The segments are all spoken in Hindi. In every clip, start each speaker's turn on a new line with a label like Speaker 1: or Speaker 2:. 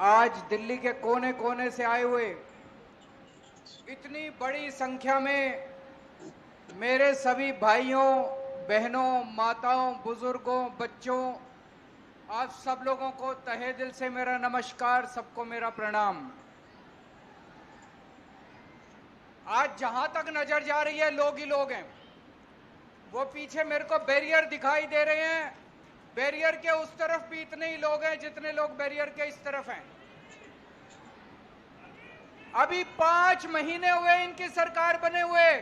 Speaker 1: आज दिल्ली के कोने कोने से आए हुए इतनी बड़ी संख्या में मेरे सभी भाइयों, बहनों, माताओं, बुजुर्गों, बच्चों, आप सब लोगों को तहे दिल से मेरा नमस्कार, सबको मेरा प्रणाम। आज जहां तक नजर जा रही है लोग ही लोग हैं। वो पीछे मेरे को बैरियर दिखाई दे रहे हैं, बैरियर के उस तरफ भी इतने ही लोग हैं जितने लोग बैरियर के इस तरफ हैं। अभी 5 महीने हुए इनकी सरकार बने हुए,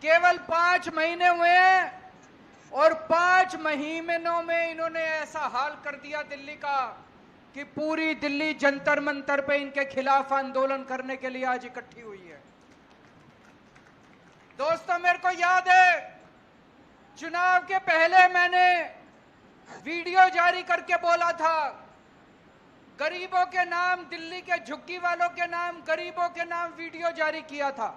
Speaker 1: केवल 5 महीने हुए हैं और 5 महीनों में इन्होंने ऐसा हाल कर दिया दिल्ली का कि पूरी दिल्ली जंतर मंतर पे इनके खिलाफ आंदोलन करने के लिए आज इकट्ठी हुई है। दोस्तों, मेरे को याद है चुनाव के पहले मैंने वीडियो जारी करके बोला था, गरीबों के नाम, दिल्ली के झुग्गी वालों के नाम, गरीबों के नाम वीडियो जारी किया था।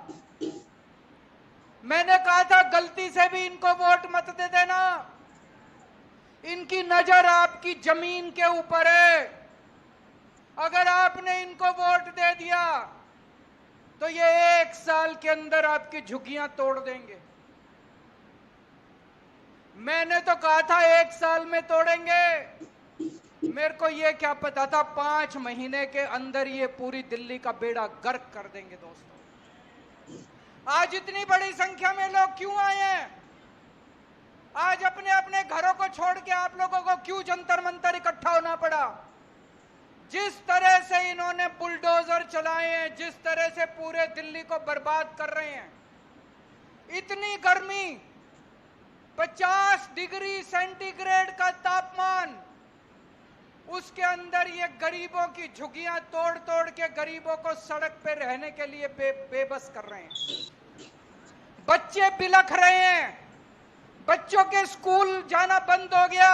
Speaker 1: मैंने कहा था गलती से भी इनको वोट मत दे देना, इनकी नजर आपकी जमीन के ऊपर है। अगर आपने इनको वोट दे दिया तो ये 1 साल के अंदर आपकी झुग्गियां तोड़ देंगे। मैंने तो कहा था 1 साल में तोड़ेंगे, मेरे को ये क्या पता था 5 महीने के अंदर ये पूरी दिल्ली का बेड़ा गर्क कर देंगे। दोस्तों, आज इतनी बड़ी संख्या में लोग क्यों आए हैं? आज अपने अपने घरों को छोड़ के आप लोगों को क्यों जंतर मंतर इकट्ठा होना पड़ा? जिस तरह से इन्होंने बुलडोजर चलाए हैं, जिस तरह से पूरे दिल्ली को बर्बाद कर रहे हैं, इतनी गर्मी, 50 डिग्री सेंटीग्रेड का तापमान, उसके अंदर ये गरीबों की झुग्गियां तोड़ तोड़ के गरीबों को सड़क पे रहने के लिए बेबस कर रहे हैं। बच्चे बिलख रहे हैं, बच्चों के स्कूल जाना बंद हो गया।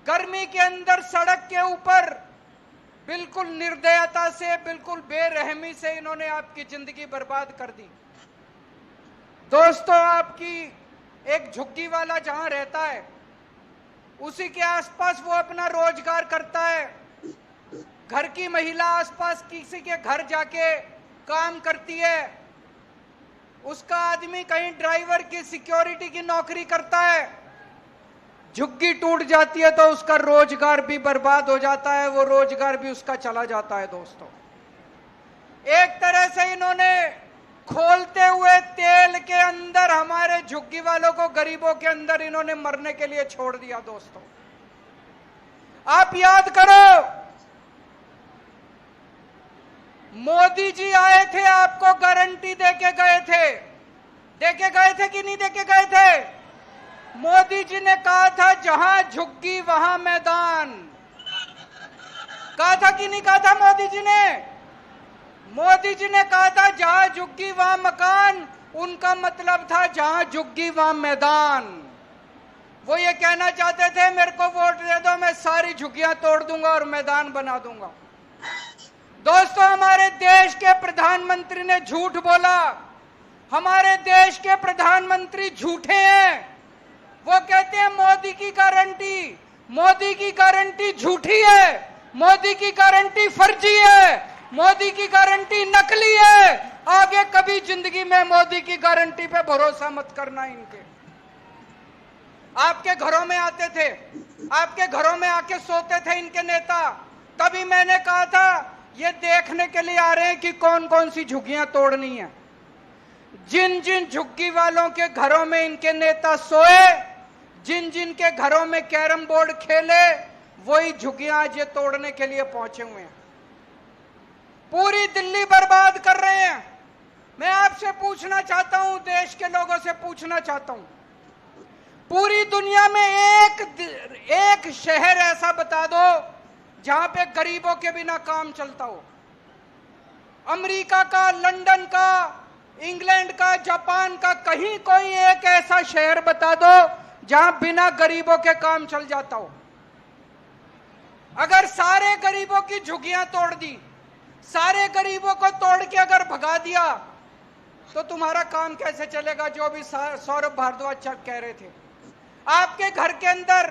Speaker 1: गर्मी के अंदर सड़क के ऊपर बिल्कुल निर्दयता से, बिल्कुल बेरहमी से इन्होंने आपकी जिंदगी बर्बाद कर दी। दोस्तों, आपकी एक झुग्गी वाला जहां रहता है उसी के आसपास वो अपना रोजगार करता है। घर की महिला आसपास किसी के घर जाके काम करती है, उसका आदमी कहीं ड्राइवर की, सिक्योरिटी की नौकरी करता है। झुग्गी टूट जाती है तो उसका रोजगार भी बर्बाद हो जाता है, वो रोजगार भी उसका चला जाता है। दोस्तों, एक तरह से इन्होंने खोलते हुए तेल के अंदर हमारे झुग्गी वालों को, गरीबों के अंदर इन्होंने मरने के लिए छोड़ दिया। दोस्तों, आप याद करो, मोदी जी आए थे, आपको गारंटी देके गए थे कि नहीं देके गए थे? मोदी जी ने कहा था जहां झुग्गी वहां मैदान। कहा था कि नहीं कहा था मोदी जी ने? मोदी जी ने कहा था जहां झुग्गी वहां मकान, उनका मतलब था जहां झुग्गी वहां मैदान। वो ये कहना चाहते थे मेरे को वोट दे दो, मैं सारी झुग्गियां तोड़ दूंगा और मैदान बना दूंगा। दोस्तों, हमारे देश के प्रधानमंत्री ने झूठ बोला। हमारे देश के प्रधानमंत्री झूठे हैं। वो कहते हैं मोदी की गारंटी झूठी है, मोदी की गारंटी फर्जी है, मोदी की गारंटी नकली है। आगे कभी जिंदगी में मोदी की गारंटी पे भरोसा मत करना। इनके आपके घरों में आते थे, आपके घरों में आके सोते थे इनके नेता। तभी मैंने कहा था ये देखने के लिए आ रहे हैं कि कौन कौन सी झुग्गियां तोड़नी है। जिन जिन झुग्गी वालों के घरों में इनके नेता सोए, जिन जिन के घरों में कैरम बोर्ड खेले, वही झुग्गियां आज ये तोड़ने के लिए पहुंचे हुए हैं। पूरी दिल्ली बर्बाद कर रहे हैं। मैं आपसे पूछना चाहता हूं, देश के लोगों से पूछना चाहता हूं, पूरी दुनिया में एक शहर ऐसा बता दो जहां पे गरीबों के बिना काम चलता हो। अमेरिका का, लंदन का, इंग्लैंड का, जापान का, कहीं कोई एक ऐसा शहर बता दो जहां बिना गरीबों के काम चल जाता हो। अगर सारे गरीबों की झुग्गियां तोड़ दी, सारे गरीबों को तोड़ के अगर भगा दिया तो तुम्हारा काम कैसे चलेगा? जो भी सौरभ भारद्वाज कह रहे थे, आपके घर के अंदर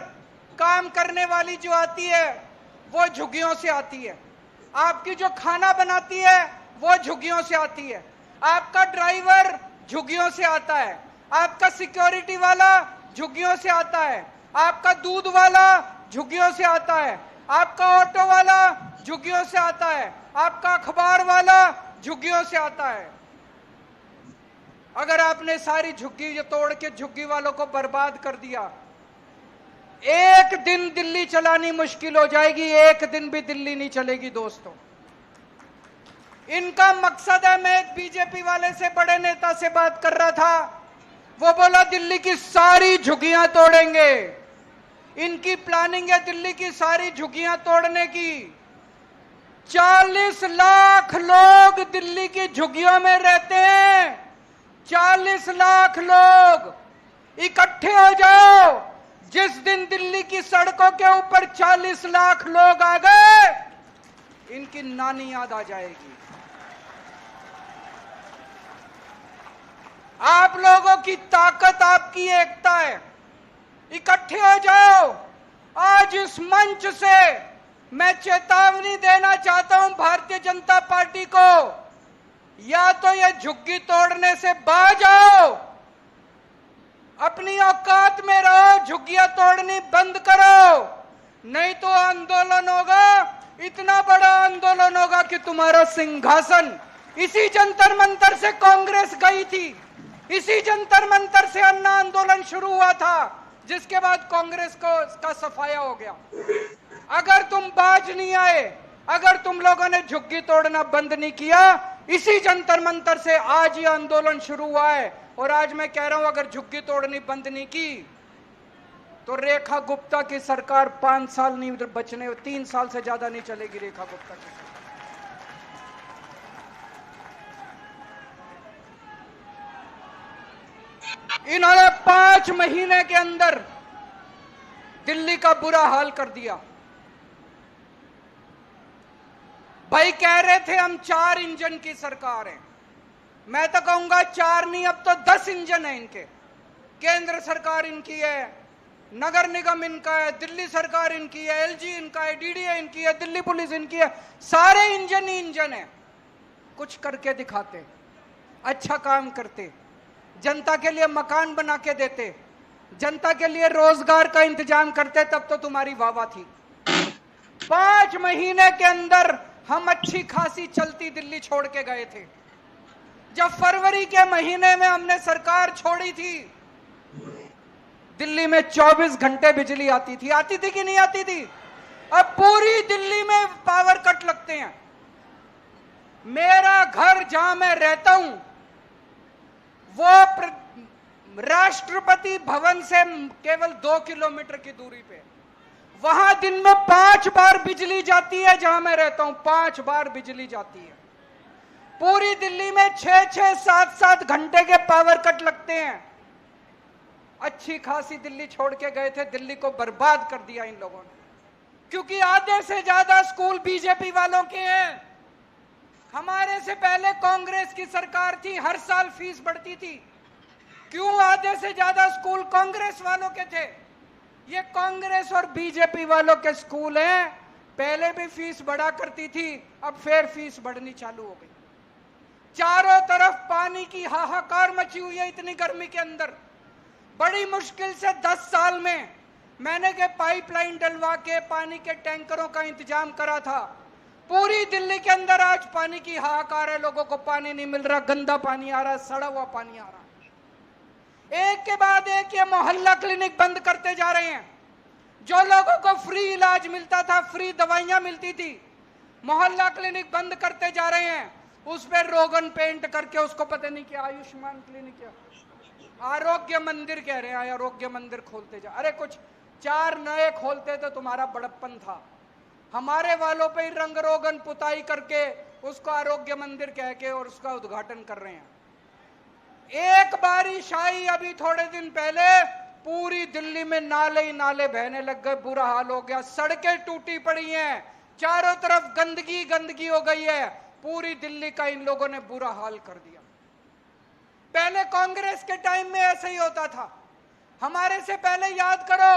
Speaker 1: काम करने वाली जो आती है वो झुग्गियों से आती है, आपकी जो खाना बनाती है वो झुग्गियों से आती है, आपका ड्राइवर झुग्गियों से आता है, आपका सिक्योरिटी वाला झुग्गियों से आता है, आपका दूध वाला झुग्गियों से आता है, आपका ऑटो वाला झुग्गियों से आता है, आपका अखबार वाला झुग्गियों से आता है। अगर आपने सारी झुग्गी तोड़ के झुग्गी वालों को बर्बाद कर दिया, एक दिन दिल्ली चलानी मुश्किल हो जाएगी, एक दिन भी दिल्ली नहीं चलेगी दोस्तों। इनका मकसद है, मैं एक बीजेपी वाले से, बड़े नेता से बात कर रहा था, वो बोला दिल्ली की सारी झुग्गियां तोड़ेंगे। इनकी प्लानिंग है दिल्ली की सारी झुग्गियां तोड़ने की। 40 लाख लोग दिल्ली की झुग्गियों में रहते हैं, 40 लाख लोग। इकट्ठे हो जाओ, जिस दिन दिल्ली की सड़कों के ऊपर 40 लाख लोग आ गए, इनकी नानी याद आ जाएगी। आप लोगों की ताकत आपकी एकता है, इकट्ठे हो जाओ। आज इस मंच से मैं चेतावनी देना चाहता हूं भारतीय जनता पार्टी को, या तो ये झुग्गी तोड़ने से बाज आओ, अपनी औकात में रहो, झुग्गियां तोड़नी बंद करो, नहीं तो आंदोलन होगा, इतना बड़ा आंदोलन होगा कि तुम्हारा सिंहासन। इसी जंतर मंतर से कांग्रेस गई थी, इसी जंतर मंतर से अन्ना आंदोलन शुरू हुआ था, जिसके बाद कांग्रेस को इसका सफाया हो गया। अगर तुम बाज नहीं आए, अगर तुम लोगों ने झुग्गी तोड़ना बंद नहीं किया, इसी जंतर मंतर से आज ये आंदोलन शुरू हुआ है। और आज मैं कह रहा हूं, अगर झुग्गी तोड़नी बंद नहीं की तो रेखा गुप्ता की सरकार 5 साल नहीं बचने, 3 साल से ज्यादा नहीं चलेगी रेखा गुप्ता की सरकार। इन्होंने 5 महीने के अंदर दिल्ली का बुरा हाल कर दिया। भाई कह रहे थे हम 4 इंजन की सरकार है, मैं तो कहूंगा 4 नहीं, अब तो 10 इंजन है इनके। केंद्र सरकार इनकी है, नगर निगम इनका है, दिल्ली सरकार इनकी है, एलजी इनका है, डीडीए इनकी है, दिल्ली पुलिस इनकी है, सारे इंजन ही इंजन है। कुछ करके दिखाते, अच्छा काम करते, जनता के लिए मकान बना के देते, जनता के लिए रोजगार का इंतजाम करते, तब तो तुम्हारी वाहवाह थी। 5 महीने के अंदर हम अच्छी खासी चलती दिल्ली छोड़ के गए थे। जब फरवरी के महीने में हमने सरकार छोड़ी थी, दिल्ली में 24 घंटे बिजली आती थी कि नहीं आती थी? अब पूरी दिल्ली में पावर कट लगते हैं। मेरा घर जहां मैं रहता हूं, वो राष्ट्रपति भवन से केवल 2 किलोमीटर की दूरी पे, वहां दिन में 5 बार बिजली जाती है। जहां मैं रहता हूं 5 बार बिजली जाती है। पूरी दिल्ली में 6-6, 7-7 घंटे के पावर कट लगते हैं। अच्छी खासी दिल्ली छोड़ के गए थे, दिल्ली को बर्बाद कर दिया इन लोगों ने, क्योंकि आधे से ज्यादा स्कूल बीजेपी वालों के हैं। हमारे से पहले कांग्रेस की सरकार थी, हर साल फीस बढ़ती थी। क्यों आधे से ज्यादा स्कूल कांग्रेस वालों के थे? ये कांग्रेस और बीजेपी वालों के स्कूल हैं। पहले भी फीस बढ़ा करती थी, अब फिर फीस बढ़नी चालू हो गई। चारों तरफ पानी की हाहाकार मची हुई है। इतनी गर्मी के अंदर बड़ी मुश्किल से 10 साल में मैंने के पाइपलाइन डलवा के पानी के टैंकरों का इंतजाम करा था। पूरी दिल्ली के अंदर आज पानी की हाहाकार है, लोगों को पानी नहीं मिल रहा, गंदा पानी आ रहा, सड़ा हुआ पानी आ रहा। एक के बाद एक ये मोहल्ला क्लिनिक बंद करते जा रहे हैं। जो लोगों को फ्री इलाज मिलता था, फ्री दवाइयां मिलती थी, मोहल्ला क्लिनिक बंद करते जा रहे हैं। उस पर रोगन पेंट करके उसको पता नहीं क्या आयुष्मान क्लिनिक या आरोग्य मंदिर कह रहे हैं, आरोग्य मंदिर खोलते जा। अरे कुछ 4 नए खोलते तो तुम्हारा बड़प्पन था। हमारे वालों पे ही रंग रोगन पुताई करके उसको आरोग्य मंदिर कह के और उसका उद्घाटन कर रहे हैं। एक बारिश आई अभी थोड़े दिन पहले, पूरी दिल्ली में नाले ही नाले बहने लग गए, बुरा हाल हो गया। सड़कें टूटी पड़ी हैं, चारों तरफ गंदगी गंदगी हो गई है। पूरी दिल्ली का इन लोगों ने बुरा हाल कर दिया। पहले कांग्रेस के टाइम में ऐसे ही होता था। हमारे से पहले याद करो,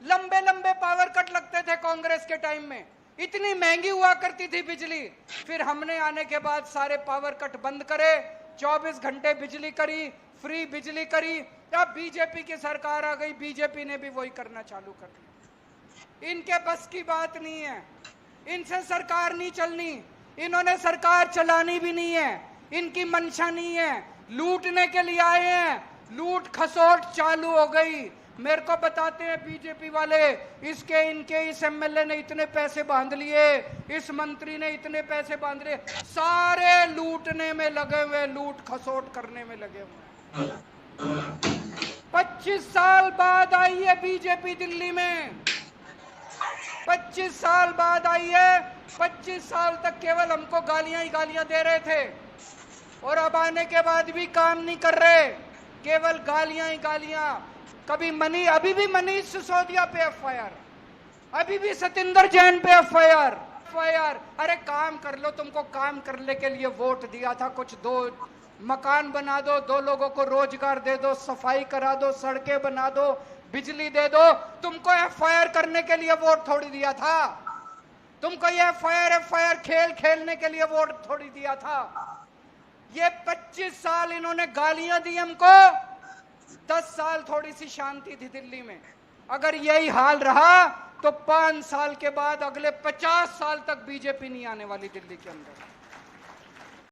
Speaker 1: लंबे लंबे पावर कट लगते थे कांग्रेस के टाइम में, इतनी महंगी हुआ करती थी बिजली। फिर हमने आने के बाद सारे पावर कट बंद करे, 24 घंटे बिजली करी, फ्री बिजली करी। अब बीजेपी की सरकार आ गई, बीजेपी ने भी वही करना चालू कर दिया। इनके बस की बात नहीं है, इनसे सरकार नहीं चलनी, इन्होंने सरकार चलानी भी नहीं है, इनकी मंशा नहीं है, लूटने के लिए आए हैं। लूट खसोट चालू हो गई। मेरे को बताते हैं बीजेपी वाले, इसके इनके इस एमएलए ने इतने पैसे बांध लिए, इस मंत्री ने इतने पैसे बांध लिए, सारे लूटने में लगे हुए, लूट खसोट करने में लगे हुए। 25 साल बाद आई है बीजेपी दिल्ली में, 25 साल बाद आई है। 25 साल तक केवल हमको गालियां ही गालियां दे रहे थे, और अब आने के बाद भी काम नहीं कर रहे, केवल गालियां ही गालियां। कभी अभी भी मनीष सिसोदिया पे एफआईआर, अभी भी सतिंदर जैन पे एफआईआर। अरे काम कर लो, तुमको काम करने के लिए वोट दिया था, कुछ दो, मकान बना दो, 2 लोगों को रोजगार दे दो, सफाई करा दो, सड़कें बना दो, बिजली दे दो। तुमको एफआईआर करने के लिए वोट थोड़ी दिया था, तुमको ये एफआईआर खेल खेलने के लिए वोट थोड़ी दिया था। ये 25 साल इन्होंने गालियां दी हमको, 10 साल थोड़ी सी शांति थी दिल्ली में। अगर यही हाल रहा तो 5 साल के बाद अगले 50 साल तक बीजेपी नहीं आने वाली दिल्ली के अंदर।